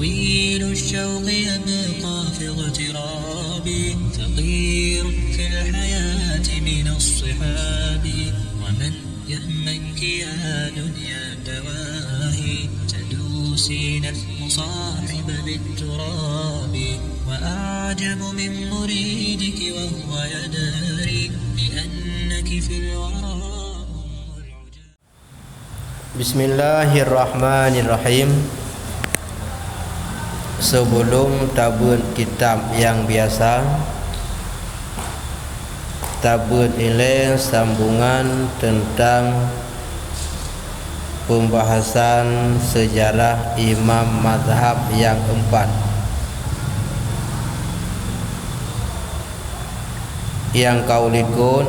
طويل الشوق يبقى في اغترابي فقير في الحياة من الصحاب ومن يهمك يا دنيا دواهي تدوسين المصاحب بالتراب وأعجب من مريدك وهو يدري بأنك في الورى Bismillahirrahmanirrahim. Sebelum tabut kitab yang biasa, tabut ini sambungan tentang pembahasan sejarah imam mazhab yang empat. Yang kau likut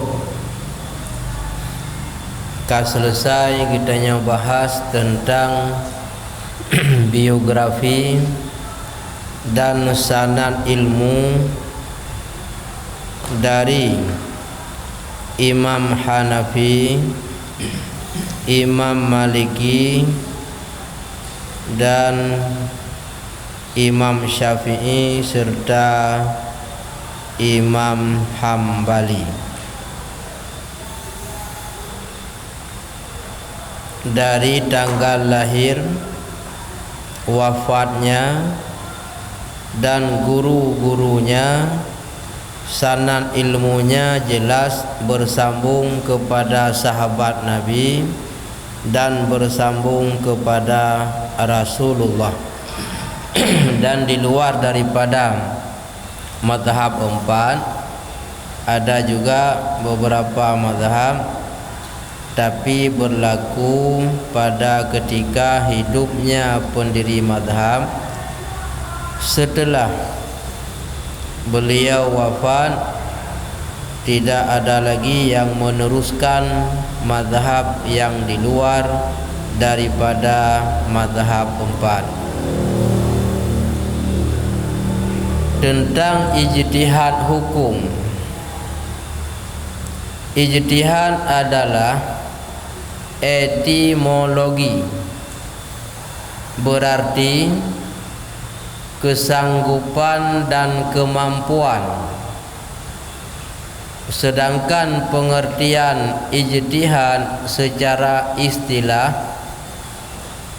selesai kita bahas tentang biografi dan sanad ilmu dari Imam Hanafi, Imam Maliki dan Imam Syafi'i serta Imam Hambali. Dari tanggal lahir, wafatnya, dan guru-gurunya, sanad ilmunya jelas bersambung kepada sahabat Nabi dan bersambung kepada Rasulullah. Dan di luar daripada mazhab empat, ada juga beberapa mazhab tapi berlaku pada ketika hidupnya pendiri mazhab. Setelah beliau wafat, tidak ada lagi yang meneruskan mazhab yang di luar daripada mazhab empat. Tentang ijtihad hukum, ijtihad adalah etimologi, berarti kesanggupan dan kemampuan. Sedangkan pengertian ijtihad secara istilah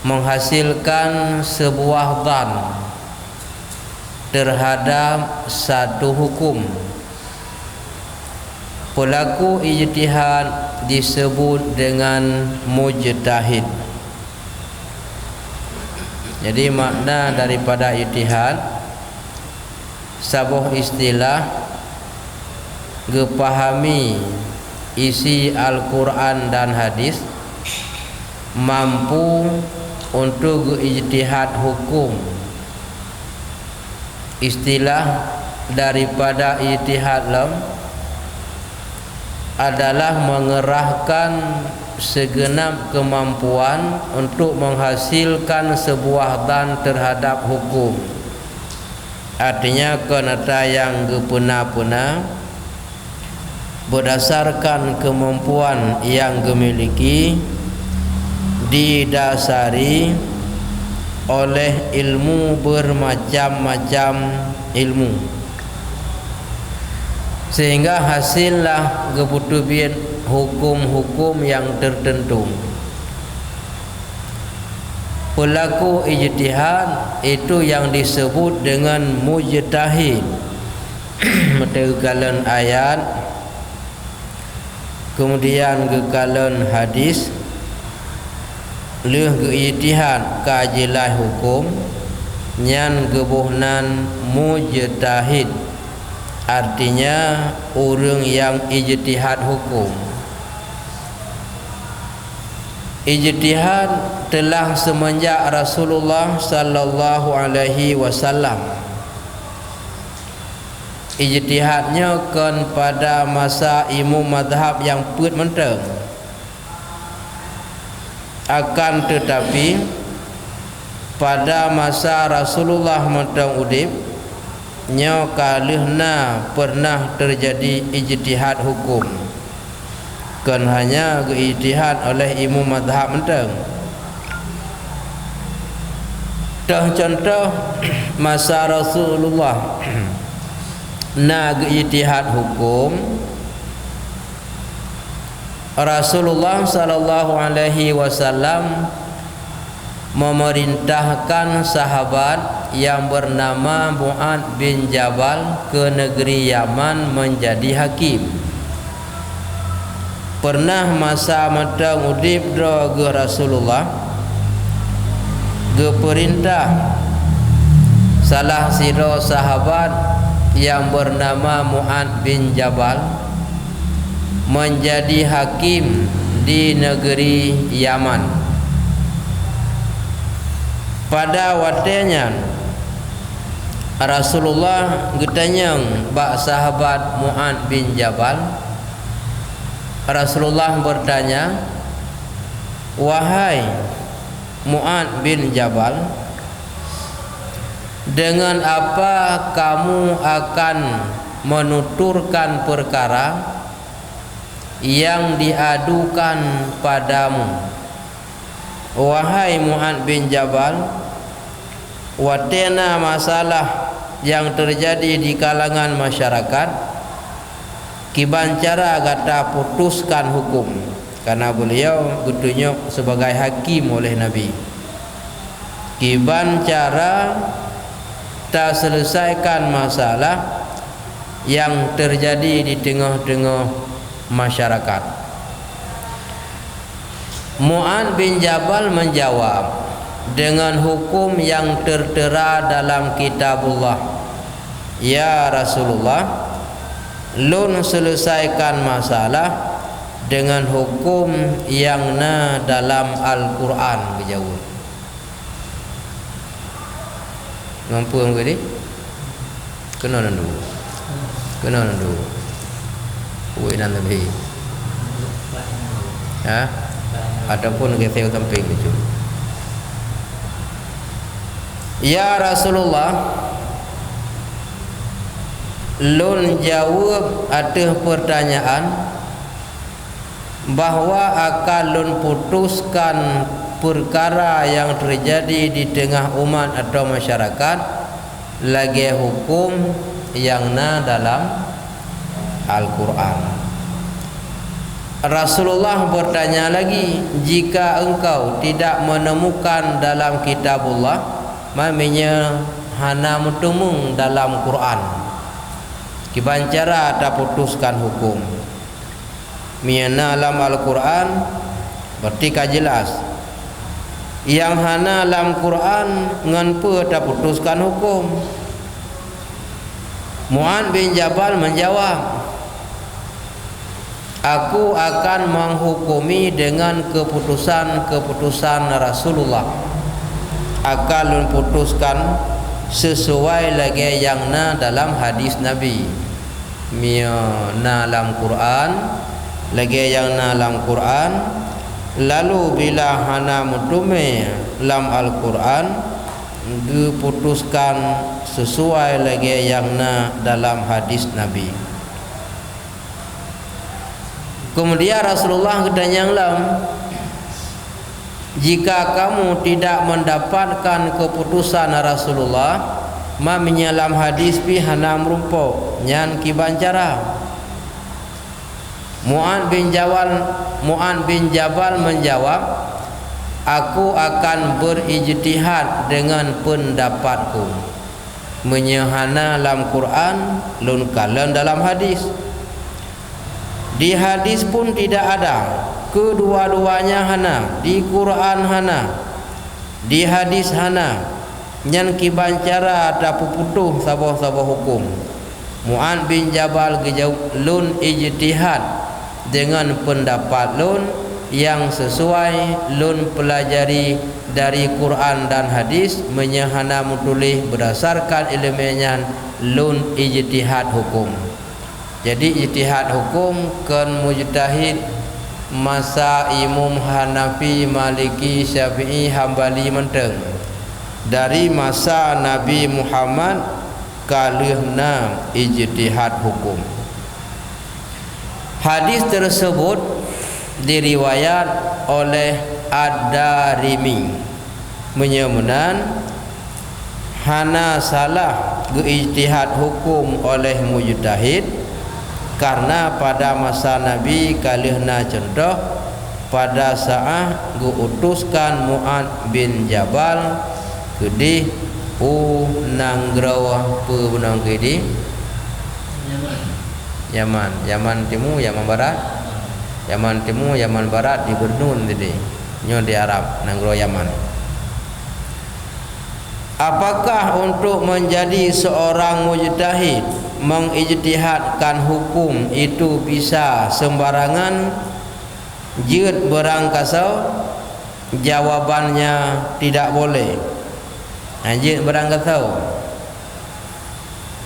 menghasilkan sebuah dhan terhadap satu hukum. Pelaku ijtihad disebut dengan mujtahid. Jadi makna daripada ijtihad, sebuah istilah gepahami isi Al-Quran dan hadis, mampu untuk ijtihad hukum. Istilah daripada ijtihad adalah mengerahkan segenap kemampuan untuk menghasilkan sebuah dhan terhadap hukum. Artinya kenata yang gepuna-puna berdasarkan kemampuan yang dimiliki, didasari oleh ilmu bermacam-macam ilmu, sehingga hasillah keputusan hukum-hukum yang tertentu. Pelaku ijtihad itu yang disebut dengan mujtahid. Menegakkan ayat, kemudian kekalan hadis, leh ijtihad kajilah hukum, nyan gebuhnan mujtahid. Artinya orang yang ijtihad hukum. Ijtihad telah semenjak Rasulullah sallallahu alaihi wasallam. Ijtihadnya kan pada masa imam mazhab yang put menteng. Akan tetapi pada masa Rasulullah menteng udip, nya kalihna pernah terjadi ijtihad hukum, kan hanya ijtihad oleh imam mazhab menteng. contoh masa Rasulullah nak ijtihad hukum, Rasulullah sallallahu alaihi wasallam memerintahkan sahabat yang bernama Mu'adz bin Jabal ke negeri Yaman menjadi hakim. Pernah masa mata udip ke Rasulullah ke perintah salah siro sahabat yang bernama Mu'adz bin Jabal menjadi hakim di negeri Yaman. Pada waktunya Rasulullah getanyang bak sahabat Mu'adz bin Jabal. Rasulullah bertanya, wahai Mu'adz bin Jabal, dengan apa kamu akan menuturkan perkara yang diadukan padamu? Wahai Mu'adz bin Jabal, watena masalah yang terjadi di kalangan masyarakat, kiban cara kata putuskan hukum, karena beliau ditunjuk sebagai hakim oleh Nabi. Kiban cara tak selesaikan masalah yang terjadi di tengah-tengah masyarakat. Mu'adz bin Jabal menjawab dengan hukum yang tertera dalam kitabullah, ya Rasulullah, lun selesaikan masalah dengan hukum yang na dalam Al-Quran berjauh. Mampu yang begini? Kena nandu. Kena nandu. Uwi nan lebih. Ha? Ataupun gesel samping gitu. Ya Rasulullah, lun jawab atas pertanyaan bahawa akan lun putuskan perkara yang terjadi di tengah umat atau masyarakat lagi hukum yang na dalam Al-Quran. Rasulullah bertanya lagi, jika engkau tidak menemukan dalam kitabullah, maknanya hana mutumung dalam Quran, kiban cara tak putuskan hukum. Miana dalam Al-Quran berarti jelas. Yang hana dalam Quran nganpa tak putuskan hukum. Mu'adz bin Jabal menjawab, aku akan menghukumi dengan keputusan-keputusan Rasulullah. Akan memutuskan sesuai lagi yang na dalam hadis Nabi. Mia na dalam Quran, lagi yang na dalam Quran. Lalu bila hana mutume dalam Al-Quran, diputuskan sesuai lagi yang na dalam hadis Nabi. Kemudian Rasulullah ketanya lam, jika kamu tidak mendapatkan keputusan Rasulullah, ma menyalam hadis pi hana merumpok nyan kiban cara. Mu'adz bin Jabal menjawab, aku akan berijtihad dengan pendapatku. Menyahana dalam Quran, lun kalan dalam hadis. Di hadis pun tidak ada, kedua-duanya hana. Di Quran hana, di hadis hana. Nyan kiban cara tak puputuh sabah-sabah hukum. Mu'adz bin Jabal gejauh lun ijtihad dengan pendapat lun yang sesuai lun pelajari dari Quran dan hadis, menyahana mutulih berdasarkan ilmunya lun ijtihad hukum. Jadi ijtihad hukum kan mujtahid masa Imam Hanafi, Maliki, Syafi'i, Hambali menteng. Dari masa Nabi Muhammad kalihna ijtihad hukum. Hadis tersebut diriwayat oleh Ad-Darimi, menyebutkan hana salah ijtihad hukum oleh mujtahid, karena pada masa Nabi kalihna contoh pada saat utuskan Mu'ad bin Jabal kedih nanggraw punang kedih Yaman Timur, Yaman Barat, Yaman Timur, Yaman Barat di Bernun tadi nyo di Arab nanggraw Yaman. Apakah untuk menjadi seorang mujtahid mengijtihadkan hukum itu bisa sembarangan jeut berangkasau? Jawabannya tidak boleh. Jeut berangkasau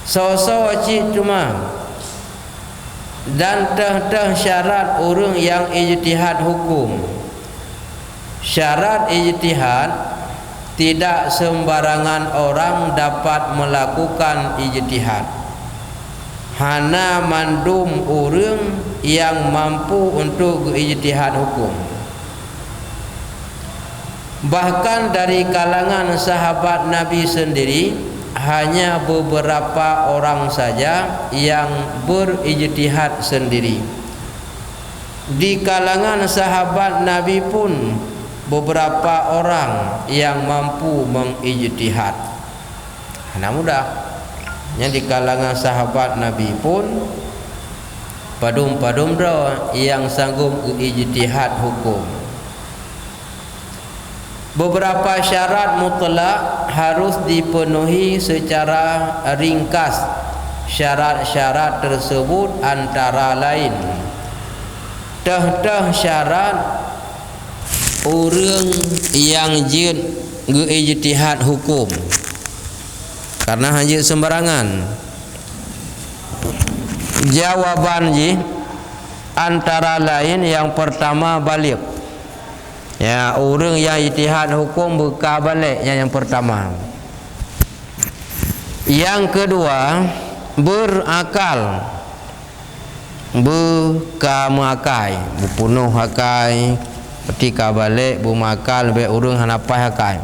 so cik cuma dan teh syarat orang yang ijtihad hukum. Syarat ijtihad tidak sembarangan orang dapat melakukan ijtihad. Hana mandum orang yang mampu untuk ijtihad hukum. Bahkan dari kalangan sahabat Nabi sendiri hanya beberapa orang saja yang berijtihad sendiri. Di kalangan sahabat Nabi pun beberapa orang yang mampu mengijtihad. Hana mudah. Yang di kalangan sahabat Nabi pun padum-padum yang sanggup ijtihad hukum. Beberapa syarat mutlak harus dipenuhi secara ringkas. Syarat-syarat tersebut antara lain teh syarat orang yang jeut ijtihad hukum, karena hanya sembarangan. Jawaban antara lain yang pertama balik. Ya, orang yang ijtihad hukum buka balik yang pertama. Yang kedua berakal, berkamakai, berpenuh akai, ketika balik bumakal be urang hanapai akai.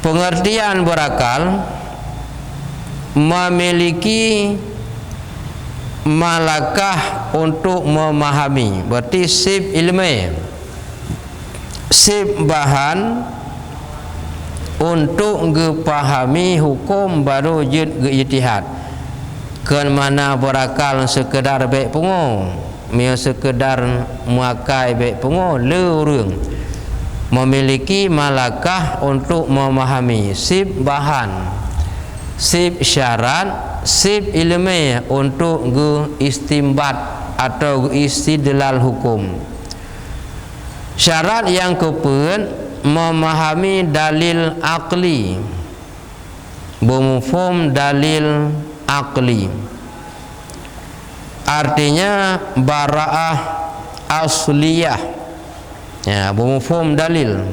Pengertian berakal memiliki malakah untuk memahami, berarti sip ilmu, sip bahan untuk ngepahami hukum baru jeut ijtihad. Kan mana berakal sekedar baik pungo, mia sekedar muakai baik pungo, le urang memiliki malakah untuk memahami, sip bahan, sip syarat, sip ilmu untuk istimbat atau istidlal hukum. Syarat yang keempat memahami dalil akli, bermufhum dalil akli, artinya bara'ah asliyah, ya, bermufhum dalil.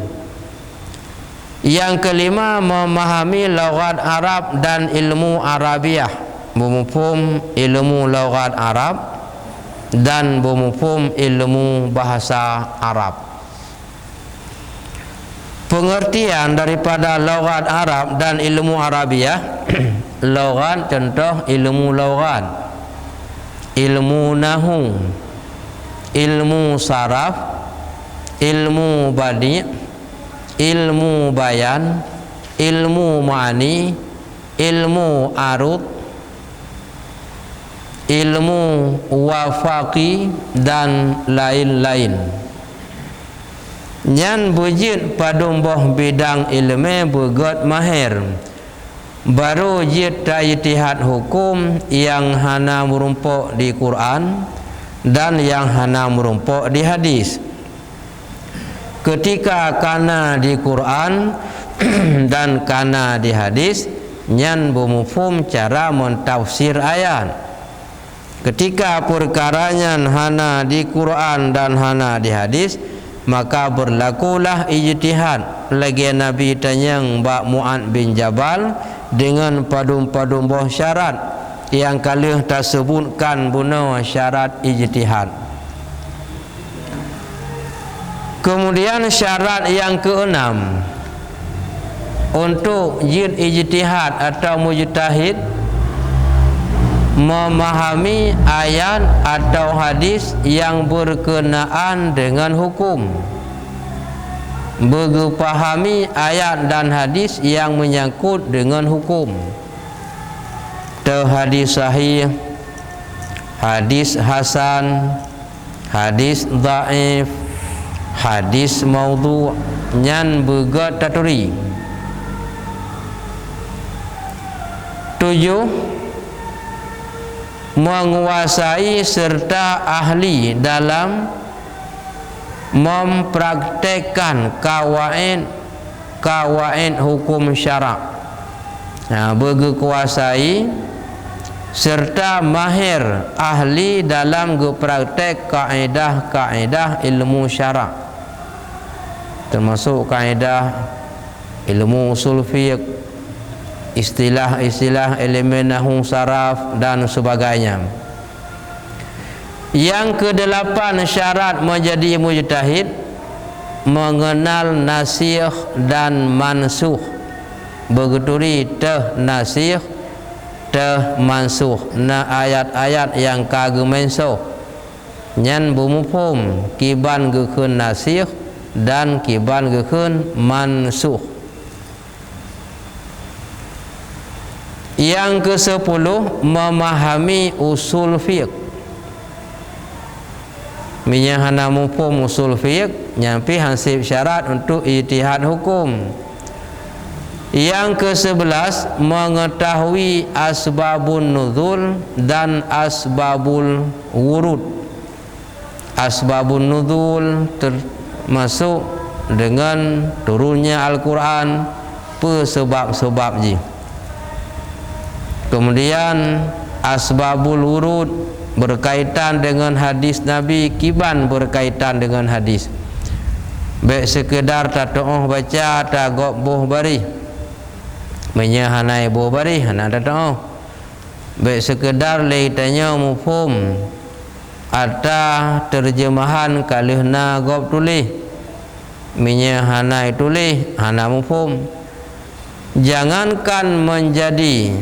Yang kelima memahami lughat Arab dan ilmu Arabiah, bermufhum ilmu lughat Arab dan bermufhum ilmu bahasa Arab. Pengertian daripada lughat Arab dan ilmu Arabiah. Lughat contoh ilmu lughat, ilmu nahwu, ilmu saraf, ilmu badi', ilmu bayan, ilmu ma'ani, ilmu arud, ilmu wafaqi dan lain-lain. Nyan bujit padumboh bidang ilmu begot mahir, baru jit ijtihad hukum yang hana merumpuk di Quran dan yang hana merumpuk di hadis. Ketika kana di Quran dan kana di hadis, nyan bermufhum cara mentafsir ayat. Ketika perkaranya hana di Quran dan hana di hadis, maka berlakulah ijtihad. Lagi Nabi tanyang Mbak Mu'ad bin Jabal dengan padum-padum boh syarat yang kalih tersebutkan bunuh syarat ijtihad. Kemudian syarat yang keenam untuk jin ijtihad atau mujtahid memahami ayat atau hadis yang berkenaan dengan hukum, mengpahami ayat dan hadis yang menyangkut dengan hukum. Hadis sahih, hadis hasan, hadis dhaif, hadis maudhu' nyan begat taturi. 7. Menguasai serta ahli dalam mempraktekkan kawaid hukum syarak. Berkuasai serta mahir ahli dalam praktek kaedah-kaedah ilmu syarak, termasuk kaedah ilmu usul fiqh, istilah-istilah elemen nahwu saraf dan sebagainya. Yang ke-8 syarat menjadi mujtahid, mengenal nasikh dan mansukh. Begitu nasikh mansukh, ayat-ayat yang kagem mensuh nyan bumufum kiban gekeun nasikh dan kiban gekeun mansukh. Yang ke-10 memahami usul fiqh. Minyahana mufhum usul fiqh nyampi hansip syarat untuk ijtihad hukum. Yang ke-11 mengetahui asbabun nuzul dan asbabul wurud. Asbabun nuzul termasuk dengan turunnya Al-Quran, sebab-sebabnya. Kemudian asbabul wurud berkaitan dengan hadis Nabi, kiban berkaitan dengan hadis. Baik sekedar tato'oh baca tagok boh bari, menyahanai boh bari hana tato'oh. Baik sekedar leitanya mufhum atau terjemahan kalihna gob tulis, menyahanai tulis hana mufhum. Jangankan menjadi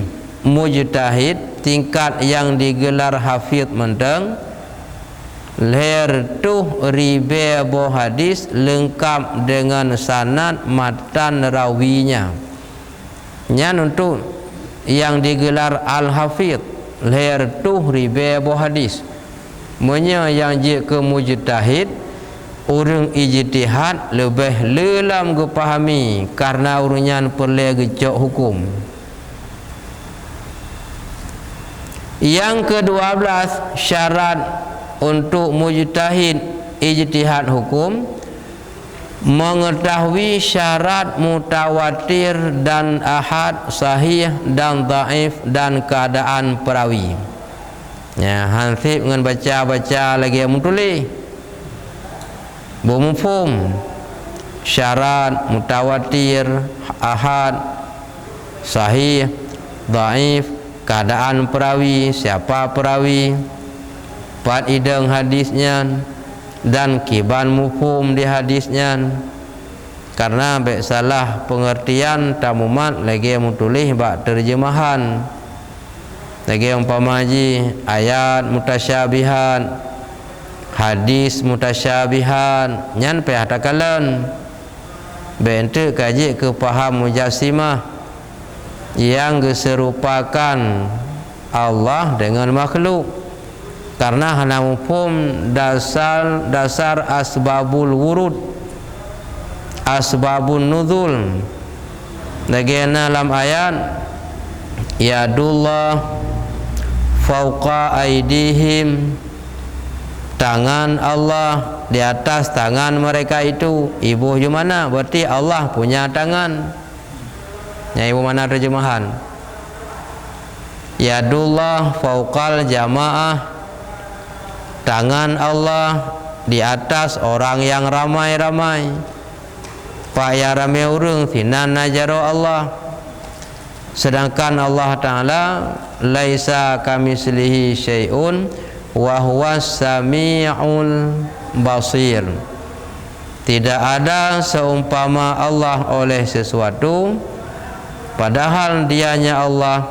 mujtahid tingkat yang digelar hafidh menteng, leher tuh ribe bo hadis lengkap dengan sanad matan rawinya. Nyan untuk yang digelar al-hafidh, leher tuh ribe bo hadis. Menya yang je ke mujtahid, urang ijtihad lebih lelam gepahami karena urunyan perle gecok hukum. Yang ke-12 syarat untuk mujtahid ijtihad hukum, mengetahui syarat mutawatir dan ahad, sahih dan dhaif dan keadaan perawi. Ya, hansip dengan baca-baca lagi yang tulis. Bumufum syarat mutawatir, ahad, sahih, dhaif, keadaan perawi, siapa perawi, pat ideng hadisnya dan kiban mufhum di hadisnya. Karena baik salah pengertian tamumat lagi yang tulis bak terjemahan, lagi umpama ji ayat mutasyabihan, hadis mutasyabihan nyan pe hatakalan bente kaji ke paham mujassimah yang serupakan Allah dengan makhluk. Karena hana mufhum dasar asbabul wurud, asbabun nuzul. Lagena dalam ayat yadullah fauqa aidihim, tangan Allah di atas tangan mereka itu. Ibu mana? Berarti Allah punya tangan. Ya, ibu mana terjemahan? Yadullah fauqal jamaah, tangan Allah di atas orang yang ramai-ramai. Pak ya ramai urang sinan najaro Allah. Sedangkan Allah Ta'ala laisa kamislihi syai'un wa huwas sami'ul basir. Tidak ada seumpama Allah oleh sesuatu, padahal dianya Allah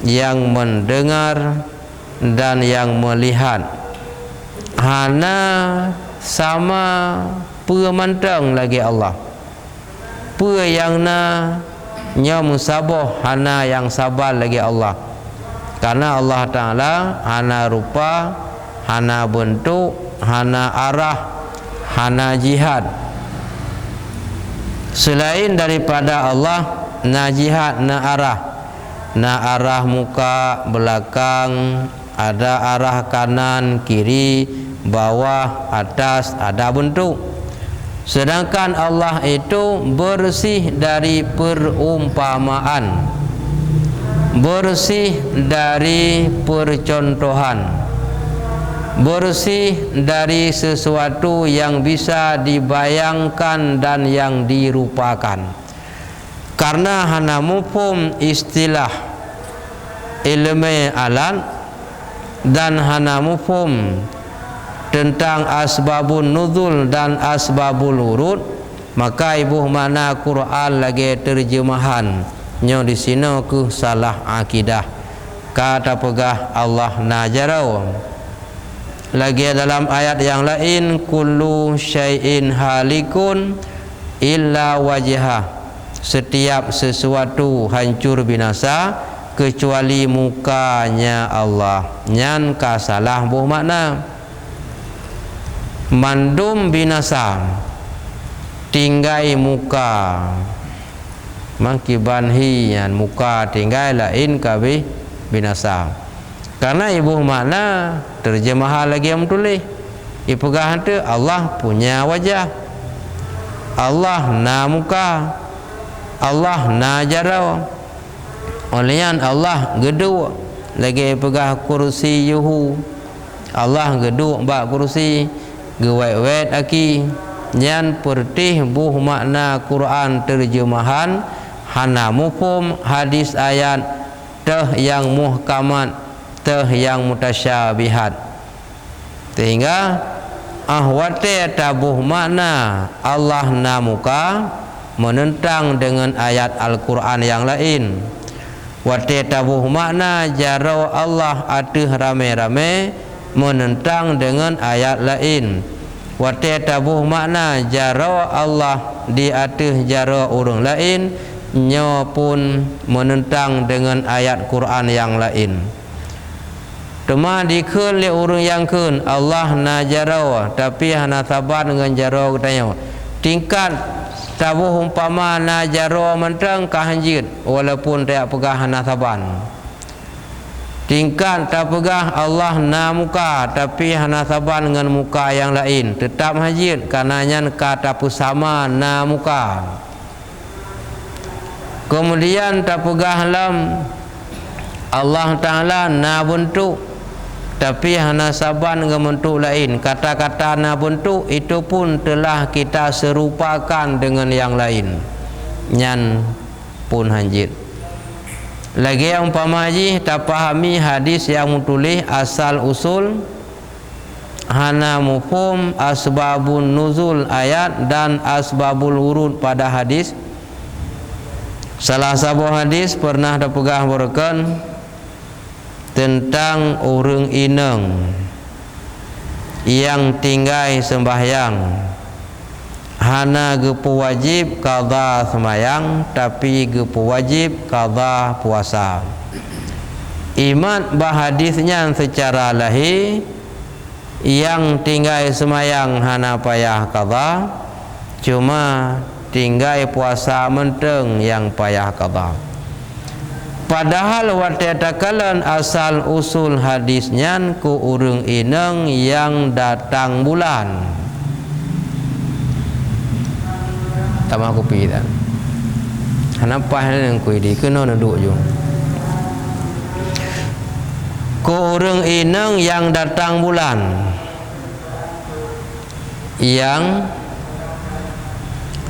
yang mendengar dan yang melihat. Hana sama pemantang lagi Allah. Apa yang na nyam saboh hana yang sabar lagi Allah. Karena Allah Ta'ala hana rupa, hana bentuk, hana arah, hana jihad. Selain daripada Allah, na jihad, na arah. Na arah muka, belakang, ada arah kanan, kiri, bawah, atas, ada bentuk. Sedangkan Allah itu bersih dari perumpamaan, bersih dari percontohan, bersih dari sesuatu yang bisa dibayangkan dan yang dirupakan. Karena hana mufhum istilah ilmu alam dan hana mufhum tentang asbabun nuzul dan asbabul urud, maka ibu mana Quran lagi terjemahan nyo di sini ke salah akidah. Kata pegah Allah najarau. Lagi dalam ayat yang lain, kullu syai'in halikun illa wajhah. Setiap sesuatu hancur binasa kecuali mukanya Allah. Nyan ka salah buh makna. Mandum binasa tinggai muka mangkiban hiyan muka tinggai lain kabeh binasa. Karena ibu makna terjemah lagi yang tulis ipegah tu Allah punya wajah, Allah na muka, Allah na jarau. Olehan Allah geduk lagi pegah kursi yuhu, Allah geduk bak kursi gewet-wet aki. Nyan pertih buh makna Quran terjemahan hana mufhum hadis ayat teh yang muhkamat teh yang mutasyabihat. Sehingga ahwate tabuh makna Allah na muka menentang dengan ayat Al-Quran yang lain. Wate tabuh makna jarau Allah atuh rame-rame menentang dengan ayat lain. Wate tabuh makna jarau Allah di atas jarau orang lain nyo pun menentang dengan ayat Quran yang lain. Cuma dikun le orang yang kun Allah na jarau tapi hana sabar dengan jarau katanya. Tingkat tabuh umpama na jarau mentang kahanjit walaupun tak pegah hana sabar. Tingkat tak pegah Allah na muka tapi hana sabar dengan muka yang lain tetap hajit karenanya kata pusama na muka. Kemudian tak pegah lam Allah Ta'ala na bentuk tapi hana sabar dengan bentuk lain. Kata-kata na bentuk itu pun telah kita serupakan dengan yang lain. Nyan pun hajit. Lagi yang umpama haji tak pahami hadis yang tulis asal usul hana mufhum asbabun nuzul ayat dan asbabul wurud pada hadis. Salah satu hadis pernah dapegah berakan tentang orang ineng yang tinggal sembahyang hana gepu wajib qada semayang tapi gepu wajib qada puasa. Imat bahadisnya secara lahir yang tinggal semayang hana payah qada, cuma tinggal puasa menteng yang payah qada. Padahal watetakalan asal usul hadisnya ku urang ineng yang datang bulan. Tama aku pergi tak? Kenapa yang kui di kena duduk je? Ku urang ineng yang datang bulan, yang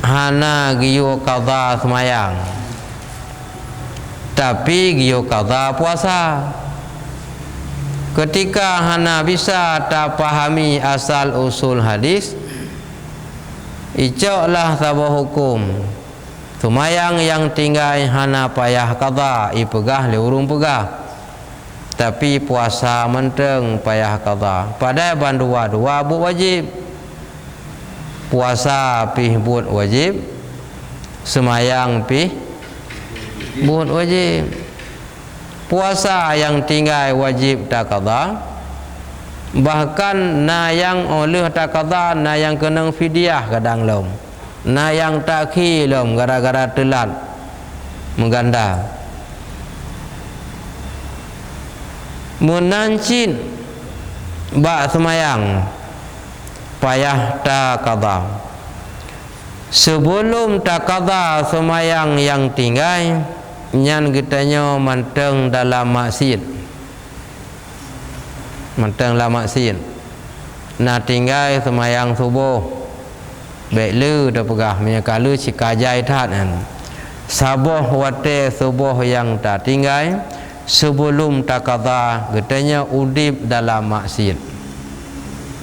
hana giyo qada semayang, tapi giyo qada puasa. Ketika hana bisa tak pahami asal usul hadis, icoklah sabah hukum Semayang yang tinggal hana payah qada ipegah le urung pegah. Tapi puasa menteng payah qada. Pada bandua-dua bu wajib. Puasa pih but wajib. Semayang pih but wajib. Puasa yang tinggal wajib tak qada. Bahkan na yang oleh tak qada, na yang kena fidyah kadang lom. Na yang tak khilom gara-gara telat mengganda. Menancin bak semayang payah tak qada. Sebelum tak qada semayang yang tinggal, nyan kitanya manteng dalam maksiat. Manteng dalam maksiat. Na tinggal semayang subuh. Baik lu dah pegah menyakalu cikajai tahan. Sabuh wate subuh yang tak tinggal sebelum tak qada getanya udip dalam maksiat.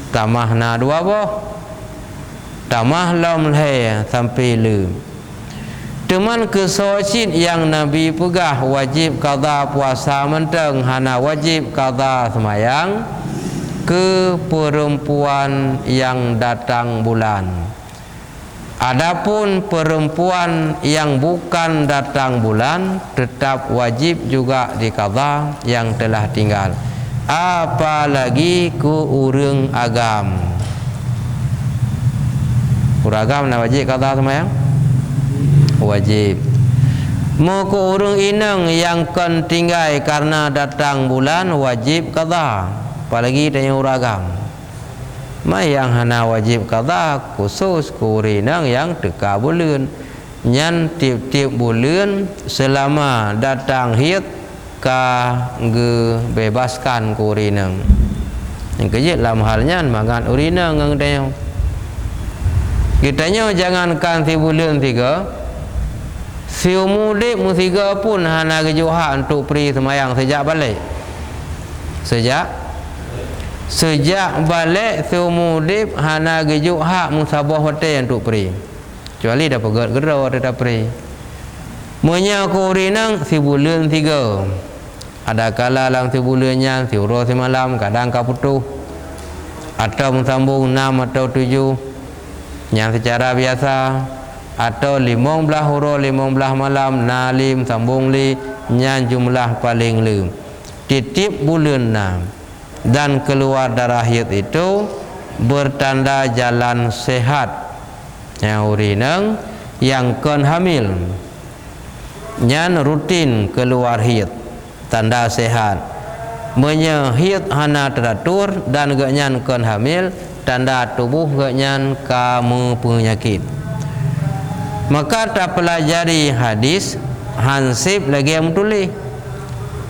Tamah na dua boh. Tamah lam leh sampai lu. Teman kesocit yang Nabi pegah wajib qada puasa menteng hana wajib qada semayang ke perempuan yang datang bulan. Adapun perempuan yang bukan datang bulan tetap wajib juga diqada yang telah tinggal. Apalagi ku urang agam. Urang agam nak wajib qada semayang? Wajib. Mau ku urang inang yang kan tinggal karena datang bulan wajib qada. Apalagi tanya urang agam. Yang hana wajib qada khusus kurinang yang teka bulan. Nyan tiap-tiap bulan selama datang hid ka bebaskan kurinang. Yang kejit dalam halnya mangan urinang ngang tanya. Kitanya jangankan 3 bulan 3. Si umudip mu 3 pun hana kejuha untuk pri semayang sejak balik. Sejak balik seumudip hana gejuk hak musabah hotel untuk pri. Kecuali dah pegat gerau ada pri. Munya kurinang 3 bulan 3. Ada kala lang 3 bulannya 3 semalam kadang kaputuh. Atau sambung 6 atau 7 yang secara biasa. Atau 15 huruf 15 malam nalim sambung li yang jumlah paling lim. Titip bulan 6 dan keluar darah haid itu bertanda jalan sehat. Yang urinang yang kon hamil nyan rutin keluar haid tanda sehat. Menyahid hana teratur dan genyan kon hamil tanda tubuh genyan kamu penyakit. Maka tak pelajari hadis hansip lagi yang tulis.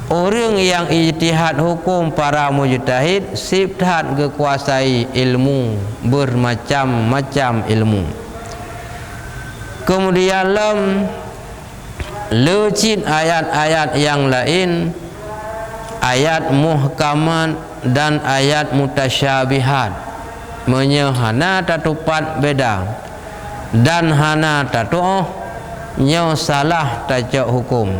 Orang yang ijtihad hukum para mujtahid sifat kekuasai ilmu bermacam-macam ilmu. Kemudian lecit ayat-ayat yang lain, ayat muhkamat dan ayat mutasyabihat. Menyahana tatupat beda dan hana tatuh nyo salah tajak hukum.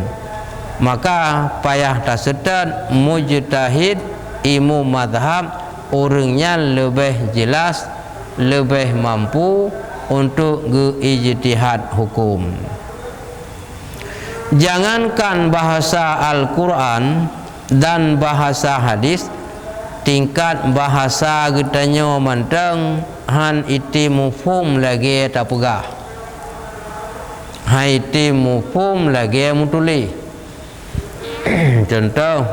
Maka payah tasetat mujtahid ilmu madhab orangnya lebih jelas, lebih mampu untuk ijtihad hukum. Jangankan bahasa Al-Quran dan bahasa hadis, tingkat bahasa getanya manteng han iti mufhum lagi tak pegah. Han iti mufhum lagi mutuli. Contoh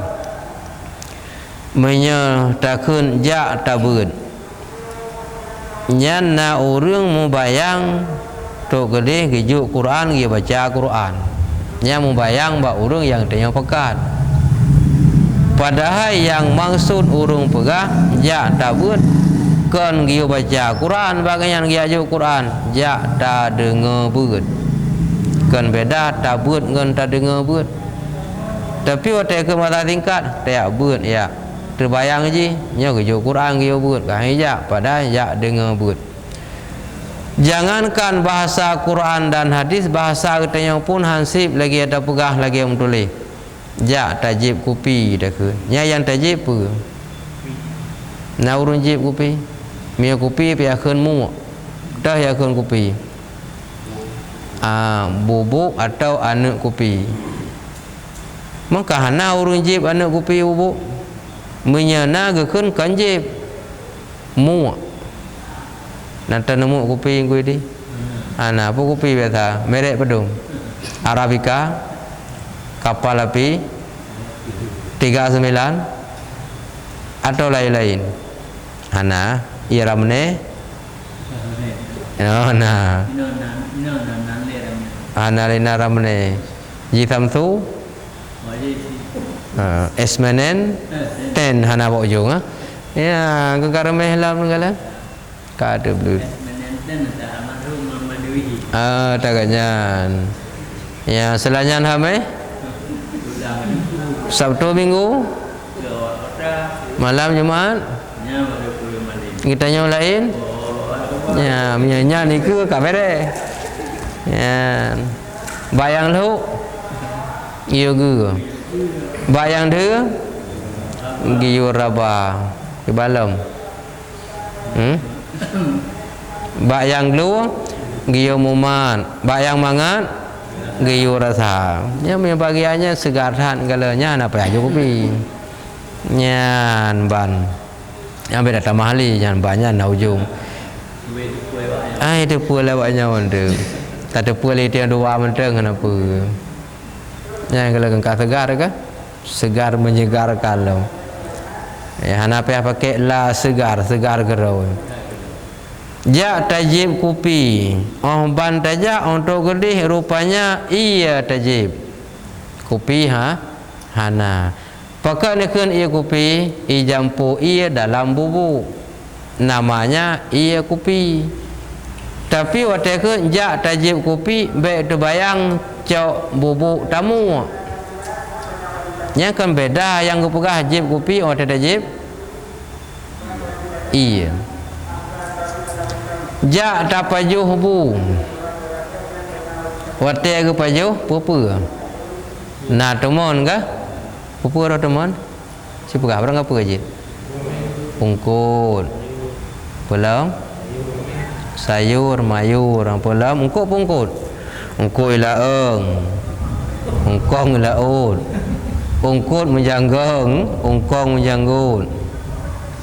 menyatakan ja tabun nyan na orang mubayang tu gede gijuk Quran dia baca Quran nya mubayang ba orang yang tanya pekat padahal yang maksud orang pegah ja tabun kan dia baca Quran bagian dia juk Quran ja ta dengar beut kan beda tabut ngan ta dengar beut. Tapi waktu ke mata tingkat tak buat ya terbayang je nya ke Quran ke buat kan ya pada ya dengar buat Jangankan bahasa Quran dan hadis, bahasa katanya pun hansip lagi ada pegah lagi yang tulis. Jak tajib kopi dah ke. Nya yang tajib apa? Na urun jib kopi. Mia kopi pi akhun mu. Dah ya akhun kopi. Bubuk atau anak kopi. Maka hana urun jib anak kopi bubuk. Menyana gekun kanjib. Mu. Nanti nemu kopi yang gue di. Apa kopi biasa? Merek pedung. Arabica, kapal api, 39 atau lain-lain. Ia ramne. Lina ramne. Jitamtu. Esmenen. Ten hana bawa ujung. Ya, kegarameh lam negala. Kada blue. Takanya. Ya, selanjutnya hamai. Sabtu Minggu. Malam Jumaat. Kita yang lain. Ya, menyanyi ni ke kamera. Ya. Bayang lu. Iyo ge. Bayang dia. Giyo raba. Di balam. Bayang lu giyo muman, bayang mangat giyo rasa. Ya punya bagiannya segaran galanya apa aja kopi. Nyan ban. Yang beda tamahli nyan banyak na ujung. Itu pula lawaknya onde. Tak ada pula dia dua menteng kenapa? Yang kalau kengkak segar kan? Segar menyegarkan lo. Ya hanape pakai la segar gerau. Ja tajib kopi. Ban tajak untuk gedih rupanya ia tajib. Kopi hana. Pakai nekun ia kopi, i jampu ia dalam bubuk. Namanya ia kopi. Tapi waktu ke ja tajib kopi baik terbayang cok bubuk tamu. Yang kan beda yang kepegah jib kopi waktu tajib. Iya. Jak tak pajuh bu. Wate ke pajuh apa? Nah teman ke? Apa dah teman? Si pegah orang apa je? Pungkut. Pulang. Sayur mayur orang pulang ungkut pungkut. Ungkut ilaeng. Ungkong ilaut. Ungkut menjanggeng, ungkong menjanggut.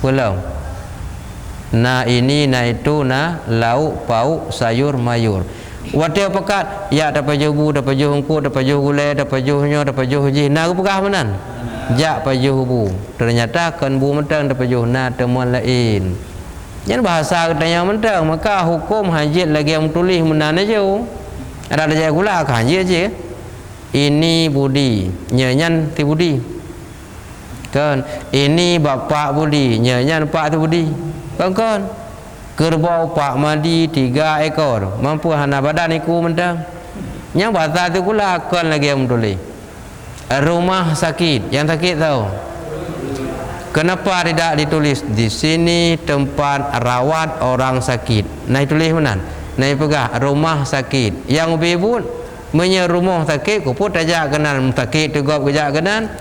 Pulang. Na ini, na itu, na lauk, pauk, sayur, mayur. Wadah pekat, ya dapat juhu, dapat juhu ungkut, dapat juhu gulai, dapat juhunya, dapat juhu jih. Na pekah menan. Jak pajuh bu. Ternyata kan bu mentang dapat juhu na temuan lain. Yang bahasa katanya mentang, maka hukum hajit lagi yang tulis menan aja. Ada aja gula ke hajit aja. Ini budi, nyanyan ti budi. Kan, ini bapak budi, nyanyan pak ti budi. Kan kerbau pak madi 3 ekor mampu hana badan iku mentang. Yang bahasa tu pula akan lagi yang tulis. Rumah sakit, yang sakit tahu. Kenapa tidak ditulis di sini tempat rawat orang sakit? Nah tulis mana? Nah pegah rumah sakit. Yang bebut menye rumah sakit ku put aja kenan sakit tegap kerja kenan.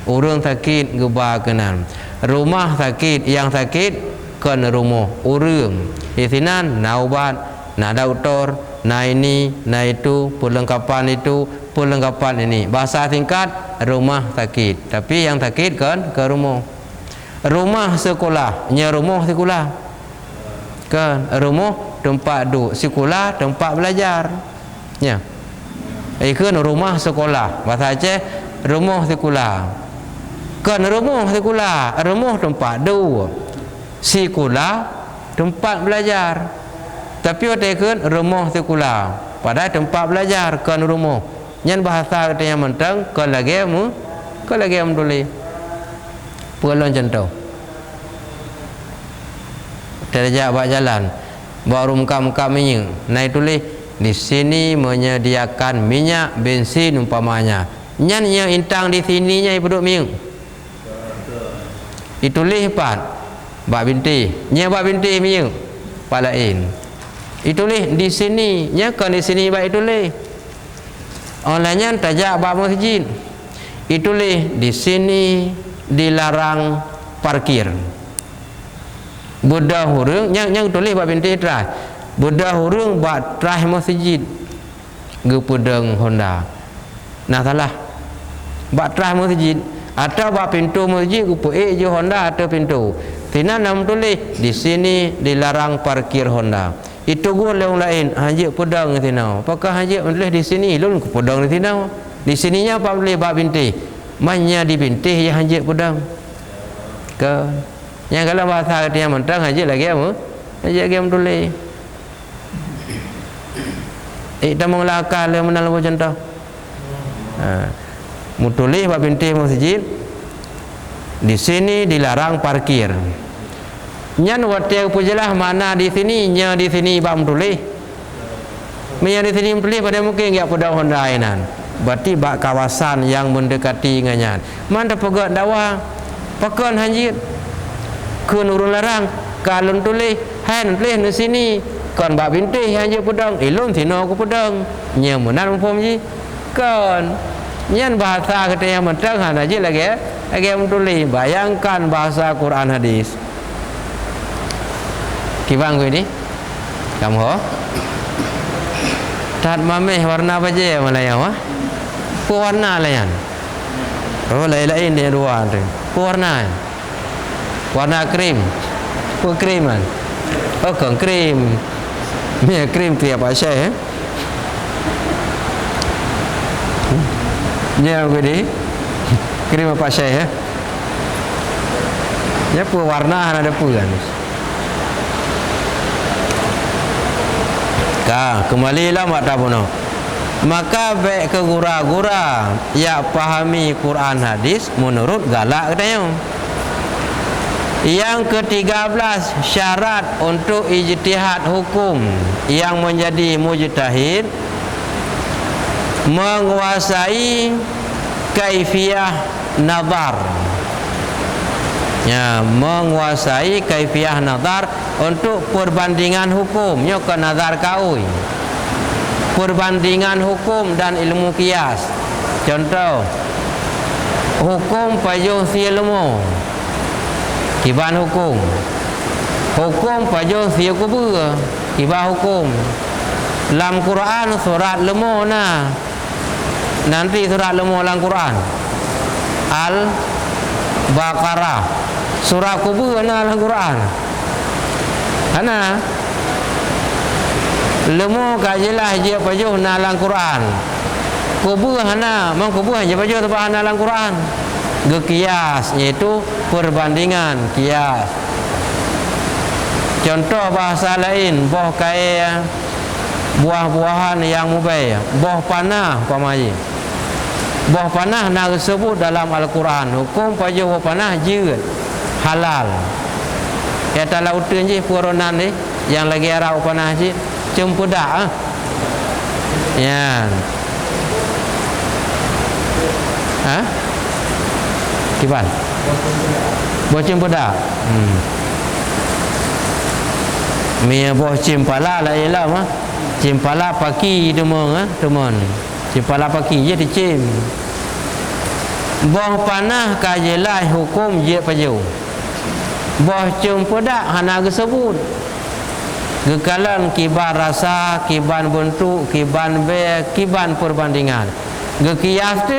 Urang sakit geba kenan. Rumah sakit yang sakit kan rumah urang. Di sini na ubat, na doktor, na ini, na itu, perlengkapan itu, perlengkapan ini. Bahasa singkat rumah sakit. Tapi yang sakit kan ke rumah. Rumah sekolah, nya rumah sekolah. Kan rumah tempat duduk, sekolah tempat belajar. Ya. Kan rumah sekolah. Bahasa Aceh rumah sekolah. Kan rumah sekolah, rumah tempat duduk. Sekolah tempat belajar. Tapi waktu kan rumah sekolah. Pada tempat belajar kan rumah. Yang bahasa katanya mentang kan lagi mu, kan lagi am tulis. Pulang contoh. Terjak buat jalan. Baru muka-muka minyak. Naik tulis di sini menyediakan minyak bensin umpamanya. Yang intang di sininya duduk minyak. Ditulis 4. Bak binti. Nya bak binti minyak. Palain. Ditulis di sini, nya kan di sini baik tulis. Olehnya tajak bab masjid. Ditulis di sini dilarang parkir. Budak hurung yang tulis bab binti terakhir. Budak hurung bab terakhir masjid. Gepudeng Honda. Nah salah. Bab terakhir masjid atau bab pintu masjid gupu je Honda atau pintu. Tina nam tulis di sini dilarang parkir Honda. Itu gua yang lain haji pedang tina. Apakah haji tulis di sini lun pedang tina. Di sininya apa boleh bab binti. Manya di binti yang haji pedang. Ke yang kalau bahasa dia mentang haji lagi apa? Haji lagi tulis. Kita mengelakkan le menal contoh. Mutulis bab binti masjid. Di sini dilarang parkir. Nyan watia pujalah mana di sini nya di sini bab tulis. Nya di sini tulis pada mungkin enggak pada Honda inan. Berarti bak kawasan yang mendekati nganyan. Mana pegat dakwah pakan haji ke nurul larang kalau tulis han tulis di sini kan bab binti haji pedang ilun sino ku pedang nya menan umpam ji kan nyan bahasa kata yang mentang han haji lagi tulis. Bayangkan bahasa Quran hadis. Kibang gue ni kamu ho tat mameh warna apa je Malaya wah warna lain lain dia dua tu warna krim keriman krim ni krim tu apa saya ni gue ni krim apa saya ya warna ada kan. Kembalilah mak tabuno. Maka baik ke gura-gura ya pahami Quran hadis menurut galak katanya. Yang ke-13 syarat untuk ijtihad hukum yang menjadi mujtahid menguasai kaifiyah nazar. Ya, menguasai kaifiyah nazar untuk perbandingan hukum nya ke nazar kaui. Perbandingan hukum dan ilmu kias. Contoh hukum pajuh si ilmu kiban hukum. Hukum pajuh si kubur kiban hukum. Dalam Quran surat lemu nah. Nanti surat lemu dalam Quran Al-Baqarah. Surah kubur dalam Quran. Ana lemu kajilah je pajuh dalam Quran. Kubur hana mang kubur je pajuh tepat dalam Quran. Gekias iaitu perbandingan kias. Contoh bahasa lain boh kai buah-buahan yang mubay, boh panah pamaji. Boh panah nak sebut dalam Al-Quran. Hukum pajuh boh panah jeut halal. Kata lautan je puronan ni yang lagi arah panah je cempedak ya. Kiban boh cempedak mia boh cimpala lah ialah cimpala paki demong teman cimpala paki je dicim. Boh panah kajelah hukum je pajuh. Boh cempedak hana gesebut. Gekalan kiban rasa, kiban bentuk, kiban be, kiban perbandingan. Gekias tu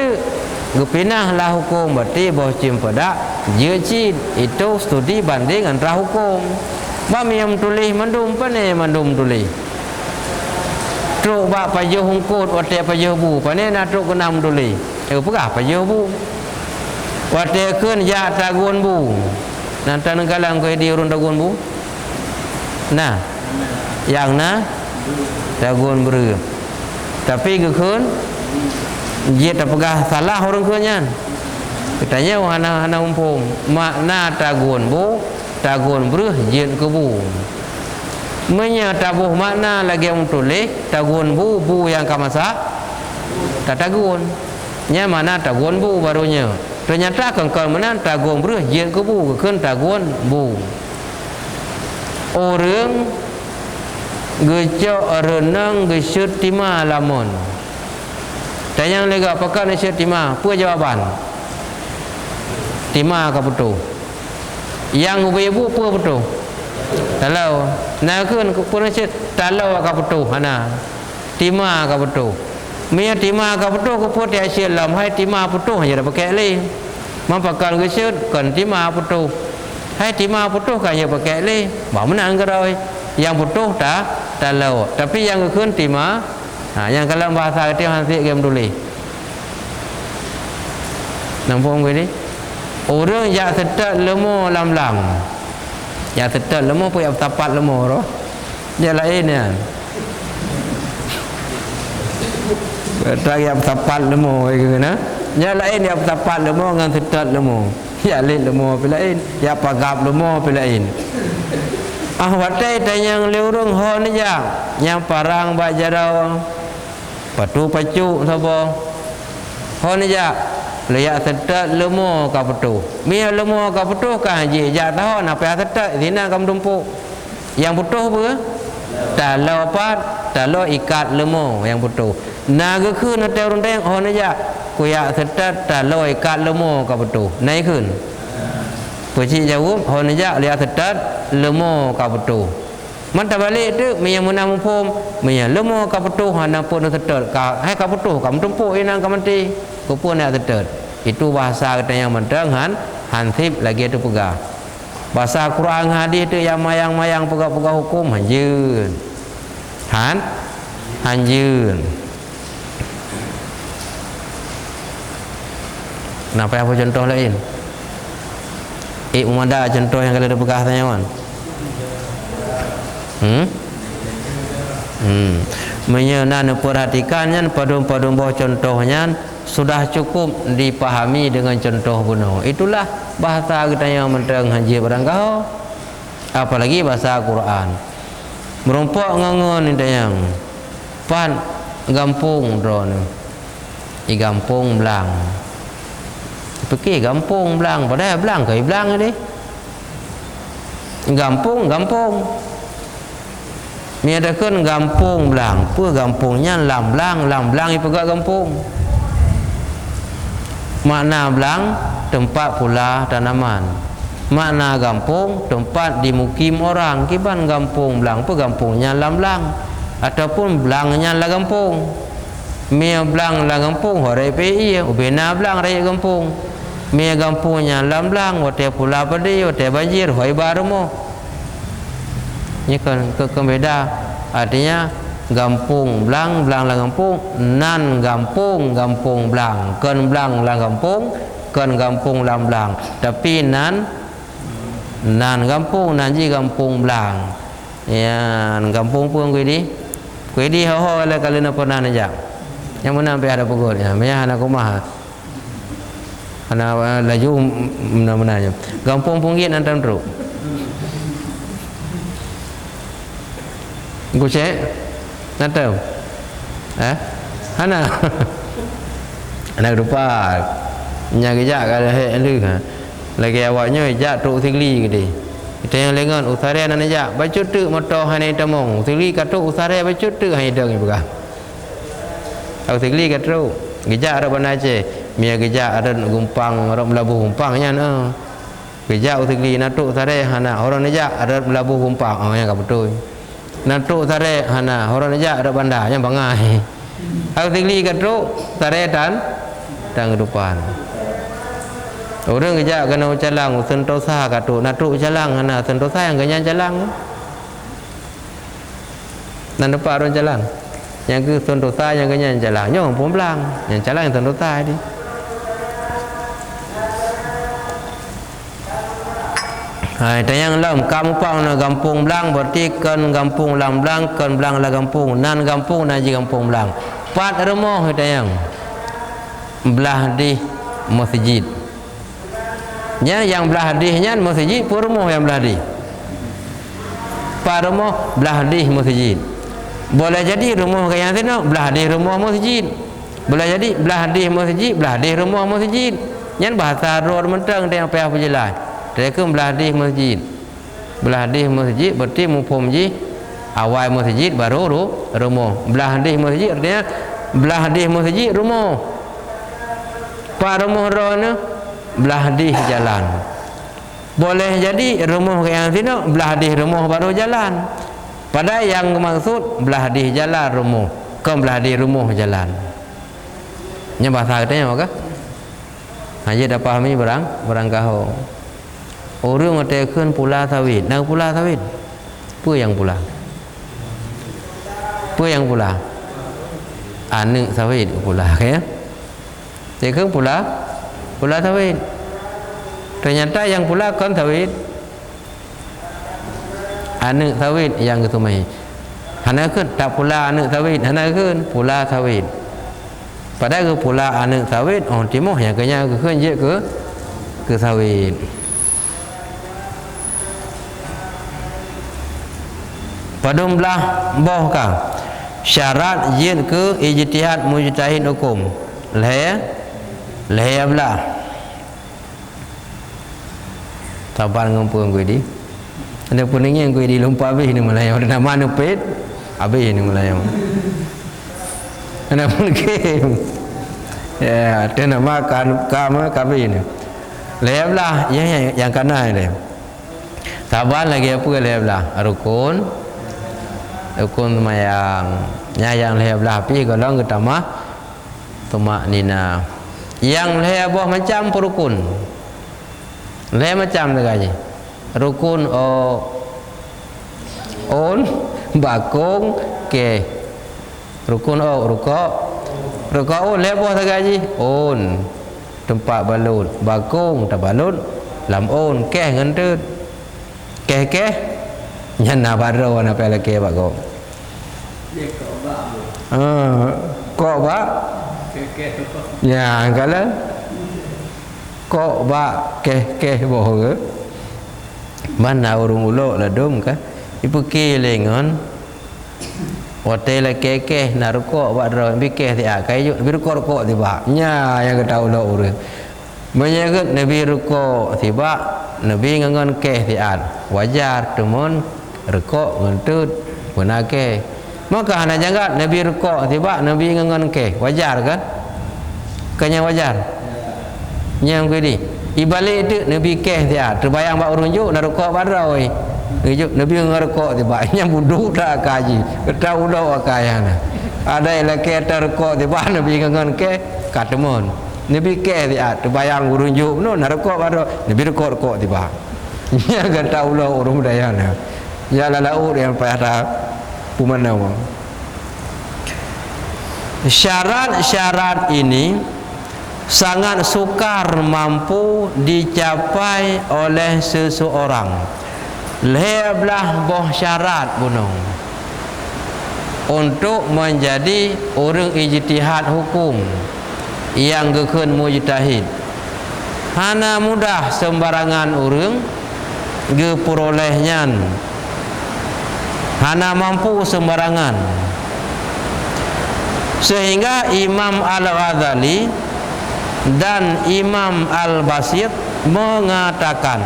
gepinahlah hukum. Berarti boh cempedak je cid itu studi banding antara hukum. Bam yang tulis mandum pane mandum tulis. Truk bak pajuh hungkut wate pajuh bu. Pane nak truk kenam tulis. Pegah pajuh bu. Wate keun ya tagun bu. Nanti nenggalang kau di urun tagun bu. Nah, yang na tagun ber. Tapi gekun, dia tak pegah salah orang kuanyan. Katanya hana umpung makna tagun bu, tagun ber jin kebu. Menya tabuh makna lagi yang tulis tagun bu yang kamasa tak tagun. Nya mana tagun bu barunya. Ternyata kengkol menan tagun beruh jin kebu keun tagun bu. Orang gecok renang gesut tima lamun. Tanya lega pakai gesut tima, apa jawaban? Tima ka betul. Yang ibu apa betul? Talau. Nah kun pun gesut talau ka betul. Hana. Tima ka betul. Mia tima ka betul ko pot ya lam hai tima betul hanya pakai le. Mampakan gesut kan tima betul. Hai tima betul kan ya pakai le. Ba menang geroi. Yang betul tak talau, tapi yang kekun tima. Yang kalau bahasa itu nanti game tulis. Nampak begini? Orang yang sedap lemu lam-lam, yang sedap lemu pun yang tapat lemu roh. Dia lain kan? Tak yang tapat lemu gitu na? Yang lain yang tapat lemu dengan sedap lemu. Yang lain lemu pelain, yang pagap lemu pelain. Watai tanya liurung ho ni yang parang bak jarau patu pacu sapa ho ni layak sedak lemo ka petu mia lemo ka petu kan je tahu apa sedak zina kam tumpuk yang petu apa talau apa talau ikat lemo yang petu naga khun na teu rundeng ho ni ku ya sedak talau ikat lemo ka petu nai khun Pecik jawab, hon aja lihat sedat lemo kapetu. Manta balik tu mia munam pom, mia lemo kapetu hana pun sedat. Hai kapetu kam tumpuk inang kamanti. Ku pun nak sedat. Itu bahasa kita yang mentang hansip lagi tu pegang. Bahasa Quran hadis tu yang mayang-mayang pegang-pegang hukum hanjun. Hanjun. Kenapa apa contoh lain? Umada contoh yang kalau ada bekas tanya kan? Menyenang perhatikannya padum-padum bawah contohnya sudah cukup dipahami dengan contoh bunuh. Itulah bahasa kita yang mentang haji barang kau. Apalagi bahasa Quran. Merompak ngangon ni tayang. Pan gampung drone. I gampung belang. Pergi gampung belang, padahal belang ke belang ni. Gampung. Ni ada kan gampung belang. Apa gampungnya lam belang i pegak gampung. Makna belang tempat pula tanaman. Makna gampung tempat dimukim orang. Kiban gampung belang, apa gampungnya lam belang ataupun belangnya la gampung. Mia belang la gampung horai pi ubena belang raya gampung. Mia gampungnya lam belang wate pula padi wate banjir hoi barmo. Ini kan kebeda. Artinya gampung belang la gampung, nan gampung belang, ken belang la gampung, ken gampung lam belang. Tapi nan gampung nanji gampung belang. Ya, gampung pun kuidi ho la kalina pernah aja. Yang mana sampai ada pukul ya, maya anak rumah. Anak laju mana-mananya. Gampung punggit antam teruk. Gucek natau. Hana. Anak lupa. Nya gejak kada he lu ha. Lagi awaknya jak tuk tigli gede. Kita yang lengan usare nan jak bacut tu motor hanai tamong. Tigli katuk usare bacut tu hai dang ibuka. Au tigli katuk. Gejak ada bana Aceh. Mia gejak ada gumpang orang melabuh gumpangnya no. Gejak utigli natuk sare hana orang nejak ada melabuh gumpang. Oh yang betul. Natuk sare hana orang nejak ada bandanya bangai. Utigli katuk sare dan kehidupan. Orang gejak kena calang sentosa katuk natuk calang hana sentosa yang ganyan calang. Dan depan orang calang. Yang ke sentosa yang ganyan calang. Nyong pun belang. Yang calang yang sentosa ni. Hai tayang lam kampung na gampung belang berarti kan gampung lam belang kan belang la gampung nan gampung naji gampung belang. Pat rumah tayang belah di masjid. Nya yang belah dihnya masjid pun rumah yang belah di. Pat rumah belah di masjid. Boleh jadi rumah yang sana belah di rumah masjid. Boleh jadi belah di masjid, belah di rumah masjid. Nya bahasa road mentang tayang payah penjelas. Mereka belah di masjid. Belah di masjid berarti mufhum ji awal masjid baru rumah. Belah hadis masjid artinya belah hadis masjid rumah. Pak rumah rona belah hadis jalan. Boleh jadi rumah yang sini belah hadis rumah baru jalan. Pada yang maksud belah hadis jalan rumah, ke belah hadis rumah jalan. Nya bahasa katanya maka aja dah pahami barang kau. Orang ngatakan pula sawit. Nak pula sawit. Apa yang pula? Apa yang pula? Anak sawit pula ya. Dia kan pula sawit. Ternyata yang pula kan sawit. Anak sawit yang ketumai. Hana kan tak pula anak sawit, hana kan pula sawit. Padahal ke pula anak sawit, orang timur yang kena ke sawit. Padum belah boh kah syarat jin ke ijtihad mujtahid hukum leh belah sabar ngumpul gue di ada puningnya gue di lumpah habis ni Melayu ada nama nupit habis ni Melayu ada pun game ya ada nama kama kabin ni leh belah yang kanan ni sabar lagi apa leh belah rukun semayang yang leher belah api kalau kita mah tumak nina yang leher bawah macam perukun leher macam lagi rukun on bakung ke rukun rukuk on leher bawah lagi on tempat balut bakung tak balut lam on ke ngentut ke nyana baru nak pelak ke pak kau kok ba ya kalau kok ba ke boh ke mana urung ulok lah dom ka ipu ke lengon hotel ke narukok ba ro bi ke dia kai bi rukok tiba nya yang kita ulok urang menyagut nabi rukok tiba nabi ngangon ke dia wajar temun rukuk ngentut punake maka hana jangat nabi rukuk tiba nabi ngangon ke wajar kan kanya wajar yang gini ibalik itu nabi ke dia terbayang bak urunjuk nak rukuk baroi nabi ngarukuk tiba yang buduk tak kaji kita udah akayana ada lagi ada rukuk tiba nabi ngangon ke katemun nabi ke dia terbayang urunjuk no nak rukuk baroi nabi rukuk tiba yang kata ulah urung dayana ya lalau yang pada pemandang syarat-syarat ini sangat sukar mampu dicapai oleh seseorang leblah boh syarat gunung untuk menjadi orang ijtihad hukum yang gekun mujtahid hana mudah sembarangan orang geperolehnya hana mampu sembarangan sehingga Imam Al-Ghazali dan Imam Al-Basit mengatakan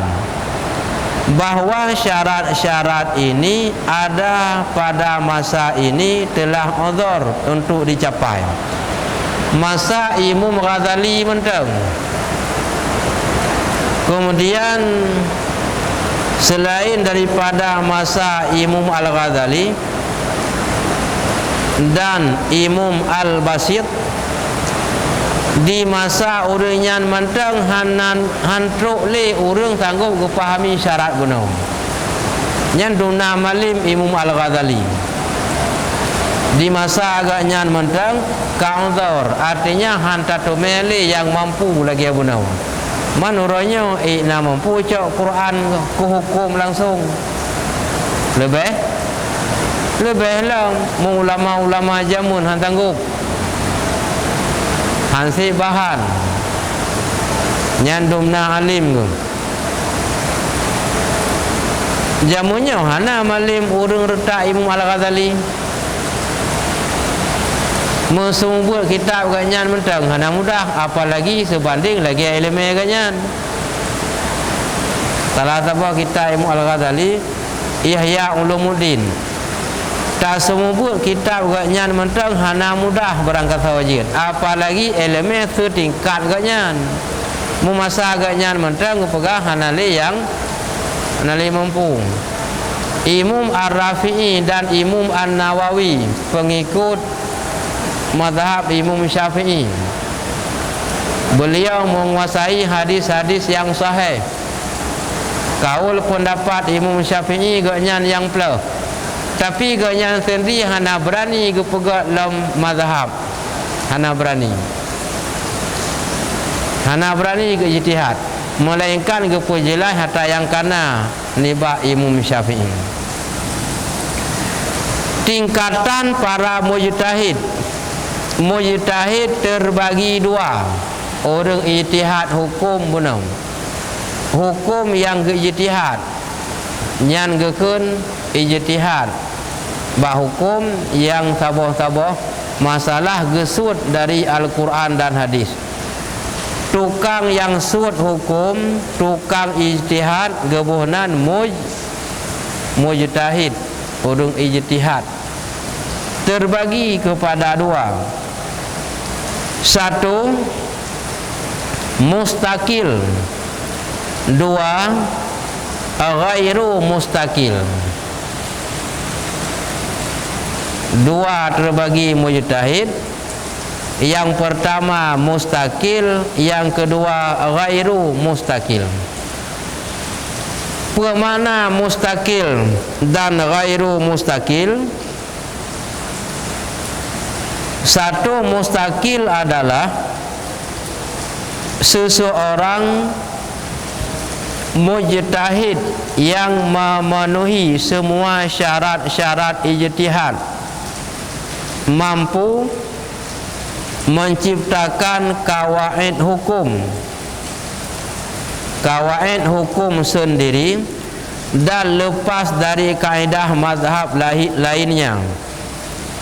bahwa syarat-syarat ini ada pada masa ini telah uzur untuk dicapai masa Imam Ghazali mentang kemudian selain daripada masa Imam Al-Ghazali dan Imam Al-Basit di masa urangnya mentang hantruk le urang sanggup kepahami syarat gunung nyan duna malim Imam Al-Ghazali di masa agaknya mentang kaunzur artinya hantatu mele yang mampu lagi gunung manuranya nak mampu cak Quran ke hukum langsung lebih lah ulama-ulama jamun han tanggup hansi bahan nyandumna alim ke jamunnya hana malim urung retak Imam Al-Ghazali mesumbuh kitab ganyan mentang hana mudah apalagi sebanding lagi ilmu ganyan salah satu kitab Imam Al-Ghazali Ihya Ulumuddin Tak semua kitab gaknyan mentang hana mudah berangkat wajib. Apalagi elemen setingkat gaknyan. Memasa gaknyan mentang pegang hana le yang hana le mampu. Imam Ar-Rafi'i dan Imam An-Nawawi pengikut mazhab Imam Syafi'i. Beliau menguasai hadis-hadis yang sahih. Kaul pendapat Imam Syafi'i gaknyan yang pelah. Tapi gaknyan sendiri hana berani ke pegat dalam mazhab. Hana berani ke ijtihad. Melainkan ke pejelas hatta yang kana nibak Imam Syafi'i. Tingkatan para mujtahid. Mujtahid terbagi dua. Orang ijtihad hukum benar. Hukum yang ke ijtihad. Nyan gekun ijtihad. Bah hukum yang sabah-sabah masalah gesud dari Al-Quran dan hadis. Tukang yang sud hukum, tukang ijtihad gebuhnan mujtahid, urung ijtihad. Terbagi kepada dua. Satu, mustaqil. Dua, ghairu mustaqil. Dua terbagi mujtahid. Yang pertama mustaqil, yang kedua ghairu mustaqil. Bermakna mustaqil dan ghairu mustaqil. Satu, mustaqil adalah seseorang mujtahid yang memenuhi semua syarat-syarat ijtihad, mampu menciptakan kawaid hukum sendiri dan lepas dari kaedah mazhab lainnya.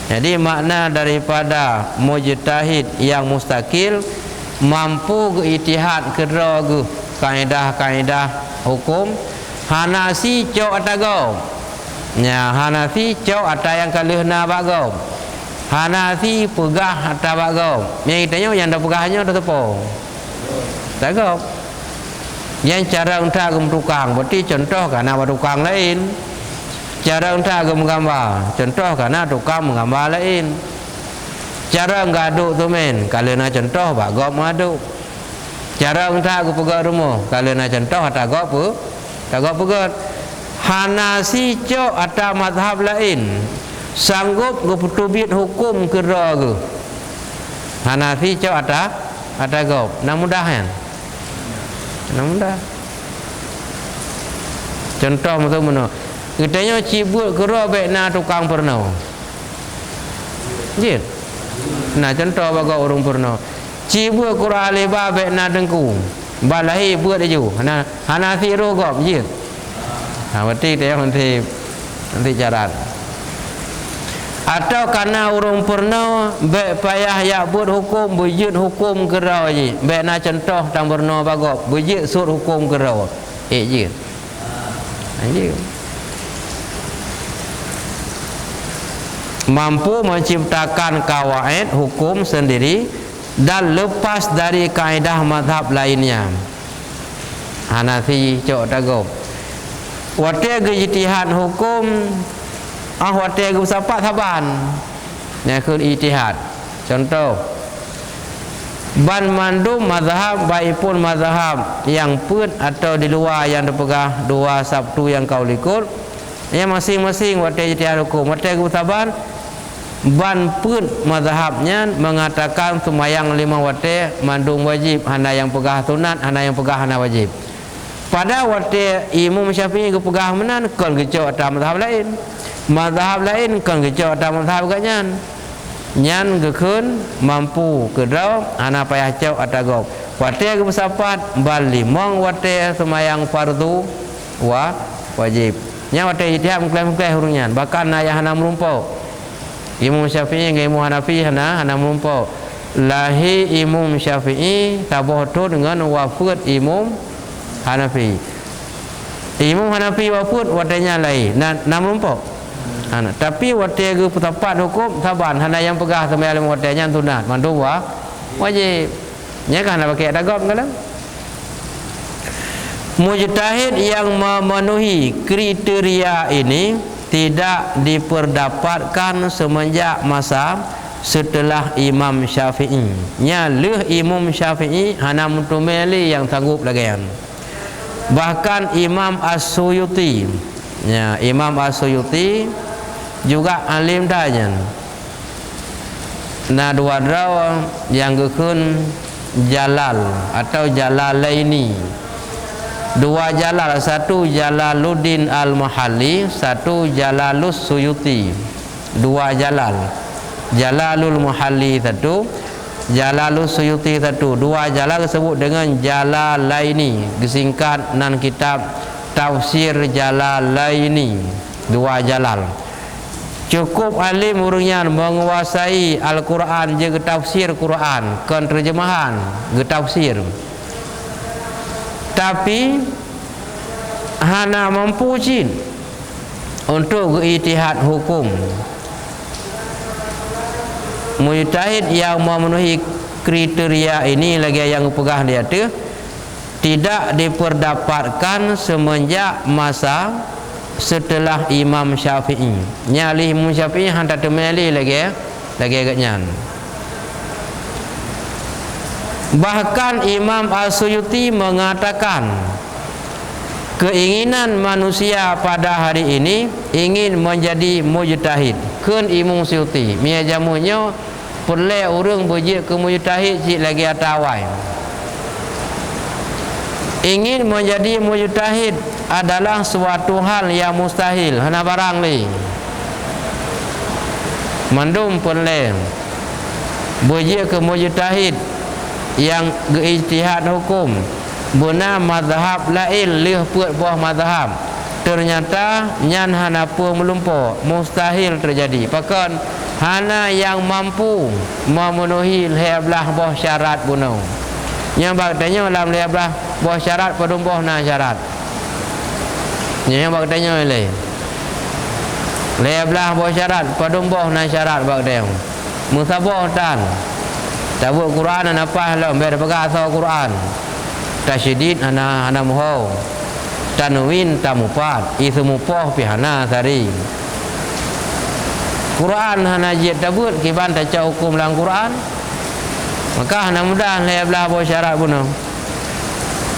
Jadi makna daripada mujtahid yang mustaqil mampu ijtihad kedua kaedah-kaedah hukum. Hanafi cok atagau. Ya, Hanafi cok ata yang kalihna bagau. Hanafi pegah ata bagau. Yang kitanya yang dah pegahnya dah tepo. Tagau. Yang cara entah gem tukang, berarti contoh karena tukang lain. Cara entah gem gambar, contoh karena tukang menggambar lain. Cara ngaduk tu men, kalau nak contoh bagau mengaduk. Cara entah aku pegat rumah, kalau nak contoh ata gak apa, tak gak pegat. Hanasi cok ata mazhab lain sanggup geputubit hukum kera ke. Hanafi cok ata gak. Nak mudah kan? Nak mudah. Contoh macam mana? Kitanya cibut kera baik na tukang pernah. Jid. Nah contoh baga orang pernah. Cibut kera lebar baik na dengku. Balahi buat dia ju. Hanafi rogop jid. Ha berarti dia nanti jaran. Atau karena orang pernah baik payah ya buat hukum bujut hukum kerau je. Baik nak contoh tang pernah bagop bujut sud hukum kerau. Je. Anjir. Mampu menciptakan kawaid hukum sendiri dan lepas dari kaedah mazhab lainnya. Hanafi cok tagop. Watia ke ijtihad hukum watia ke sapat saban. Yang ke ijtihad. Contoh ban mandum mazhab baik pun mazhab yang pun atau di luar yang dipegah dua Sabtu yang kau likut. Yang masing-masing watia ijtihad hukum. Watia ke saban ban pun mazhabnya mengatakan semayang 5 waktu mandung wajib, hana yang pegah sunat, hana yang pegah hana wajib. Pada waktu Imam Syafi'i ke pegah menan kon kecok atas mazhab lain. Mazhab lain kon kecok atas mazhab ganyan. Nyan gekun mampu kedau hana payah cok atas gop. Waktu ke bersapat ban 5 waktu semayang fardu wajib. Nya waktu ijtihad mengklaim-klaim hurungnya. Bahkan ayah hana merumpau. Imam Syafi'i dengan Imam Hanafi hana merumpau. Lahir Imam Syafi'i tabah tu dengan wafat Imam Hanafi. Imam Hanafi wafat wadanya lain. Nak merumpau. Tapi waktu ke tempat hukum taban hana yang pegah sampai alim waktunya tunat mandu wajib nya kan pakai dagam kan. Mujtahid yang memenuhi kriteria ini tidak diperdapatkan semenjak masa setelah Imam Syafi'i. Nya leh Imam Syafi'i hana mutumeli yang sanggup lagi. Bahkan Imam As-Suyuti, ya, Imam As-Suyuti juga alim dajan. Nah dua draw yang gekun Jalal atau Jalalaini. Dua Jalal, satu Jalaluddin Al-Mahalli, satu Jalalus Suyuti. Dua Jalal, Jalalul Mahalli satu, Jalalus Suyuti satu. Dua Jalal disebut dengan Jalalaini, disingkat nan kitab Tafsir Jalalaini. Dua Jalal. Cukup alim urangnya menguasai Al-Quran je ke tafsir Quran, kan terjemahan ke tafsir. Tapi hana mampu jin untuk ijtihad hukum. Mujtahid yang memenuhi kriteria ini lagi yang pegah dia tu tidak diperdapatkan semenjak masa setelah Imam Syafi'i. Nyali Imam Syafi'i hantar temeli lagi agaknya. Bahkan Imam As-Suyuti mengatakan keinginan manusia pada hari ini ingin menjadi mujtahid. Kun Imam Suyuti mia jamunya perle urang berjik ke mujtahid cik lagi atawai. Ingin menjadi mujtahid adalah suatu hal yang mustahil, hana barang li. Mandum perle berjik ke mujtahid yang ijtihad hukum buna mazhab lain leh puat buah mazhab ternyata nyan hana pun melumpuh, mustahil terjadi. Pakan hana yang mampu memenuhi 12 buah syarat bunuh. Yang bagtanya dalam 12 buah syarat padum buah na syarat. Yang bagtanya le 12 buah syarat padum buah na syarat bagtanya. Musabah tan tabuk Quran apa lah biar pegang asal Quran. Tasydid ana muhau. Tanwin tamupat ismu poh pihana sari. Quran hana jid tabut kiban taca hukum lang Quran. Maka hana mudah belah buah syarat bunuh.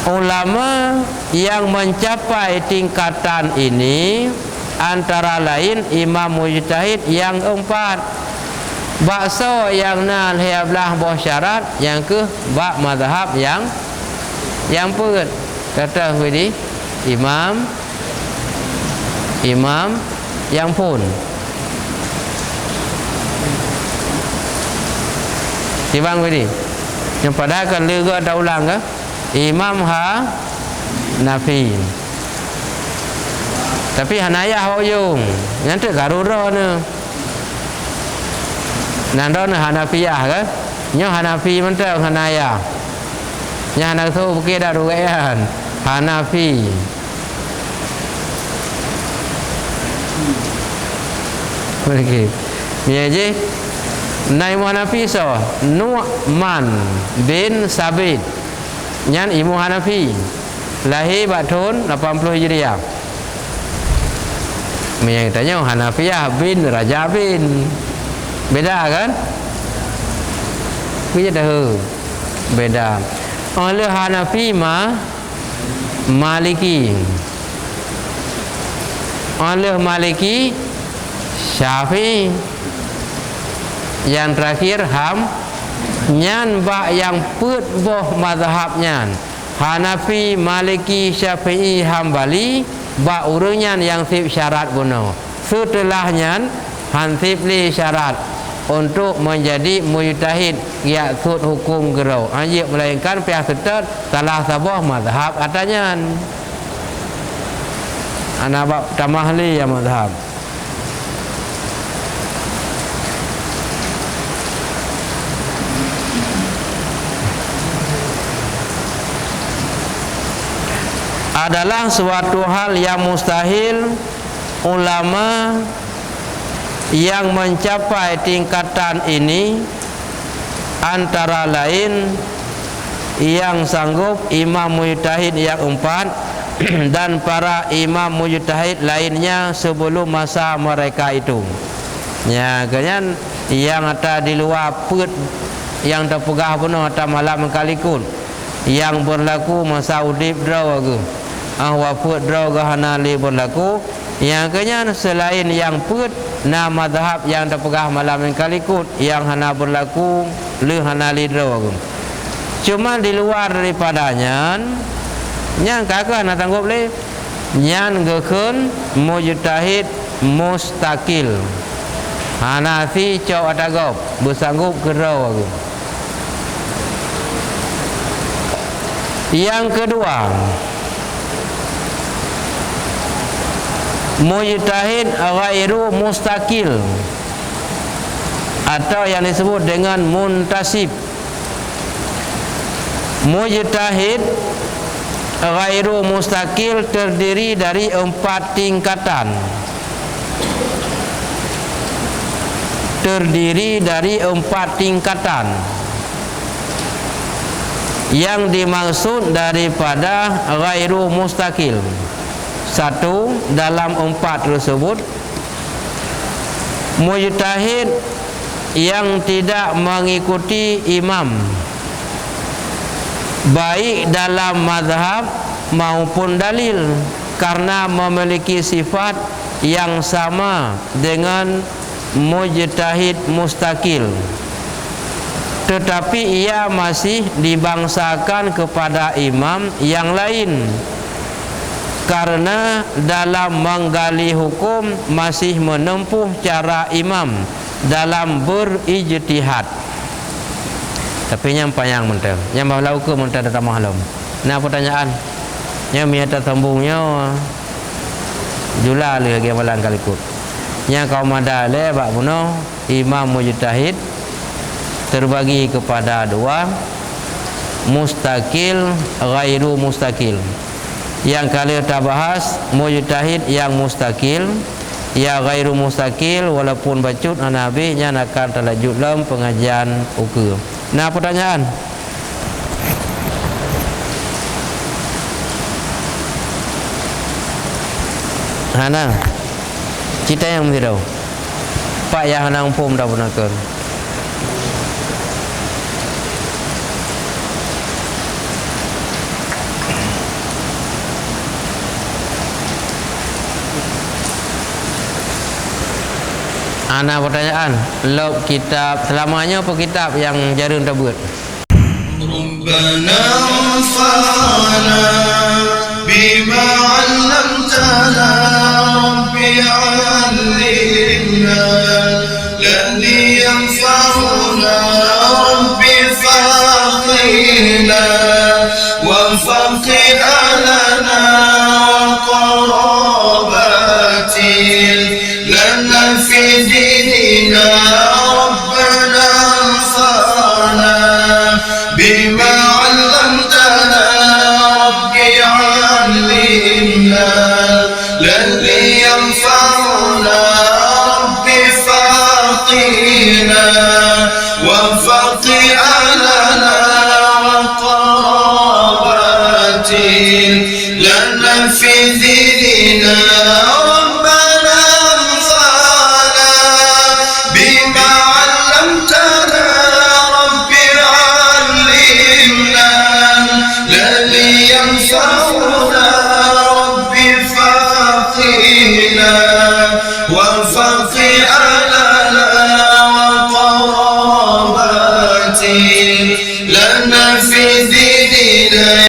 Ulama yang mencapai tingkatan ini antara lain Imam Mujtahid yang 4. Bakso yang nan belah buah syarat, yang ke bak mazhab yang perut. Kata ini imam yang pun tibang ini yang pada kan lega ada ulang ke Imam Nafi. Tapi hanayah ujung nanti garura ni nandon Hanafiyah ke nyo Hanafi mentang hanayah nya nak tu bukit dah rugian Hanafi. Okey ni je Naim Hanafi so Nu'man bin Sabit nyan Imam Hanafi lahir tahun 80 Hijriah. Yang tanya Hanafiyah bin Raja bin beda kan? Beda dah. Beda. Oleh Hanafi Maliki. Oleh Maliki Syafi'i. Yang terakhir nyan bak yang put boh mazhabnya. Hanafi, Maliki, Syafi'i, Hambali bak urunyan yang sip syarat bunuh. Setelahnya hansip li syarat untuk menjadi mujtahid ya sud hukum gerau anjir melainkan pihak setet salah sabah mazhab katanya ana bab tamahli ya mazhab. Adalah suatu hal yang mustahil ulama yang mencapai tingkatan ini antara lain yang sanggup imam mujtahid yang 4 dan para imam mujtahid lainnya sebelum masa mereka itu. Ya, kemudian yang ada di luar put yang terpegah penuh atau malam mengkalikun yang berlaku masa udip draw ke wafat draw ke hanali berlaku yang kemudian selain yang put na mazhab yang terpegah malam mengkalikun yang hana berlaku le hanali draw ke. Cuma di luar daripadanya yang kakak nak tanggup le yang gekun mujtahid mustaqil Hanafi cok atagop bersanggup kerau aku. Yang kedua, mujtahid ghairu mustaqil atau yang disebut dengan muntasib. Mujtahid ghairu mustaqil terdiri dari 4 tingkatan. Terdiri dari 4 tingkatan. Yang dimaksud daripada ghairu mustaqil, 1 dalam 4 tersebut mujtahid yang tidak mengikuti imam baik dalam mazhab maupun dalil karena memiliki sifat yang sama dengan mujtahid mustaqil, tetapi ia masih dibangsakan kepada imam yang lain karena dalam menggali hukum masih menempuh cara imam dalam berijtihad. Tapi yang panjang mentah, yang bawa hukum mentah datang maklum. Nah pertanyaan, yang miata sambungnya jula lagi malang kalikut. Yang kaum ada lebak puno imam mujtahid terbagi kepada 2, mustaqil ghairu mustaqil. Yang kali kita bahas mujtahid yang mustaqil, ya ghairu mustaqil walaupun bacut Nabi nya akan terlanjut dalam pengajian ukur. Nah pertanyaan, Hana cita yang tidak Pak yang hanang pun dah benakan. Ana pertanyaan, log kitab selamanya apa kitab yang jarang terbuat? Rabbana anfa'na bima 'allamtana rabbi 'allimna ladzi yanfa'una rabbi faqina wa faqina lana qarabatin lana fi dinina rabbana anfa'na bima 'allamtana rabbi 'allimna ladzi yanfa'una rabbi faqina wa faqina lana qarabatin lana fi dinina rabbana anfa'na bima 'allamtana rabbi 'allimna ladzi yanfa'una rabbi faqina wa faqina lana qarabatin lana fi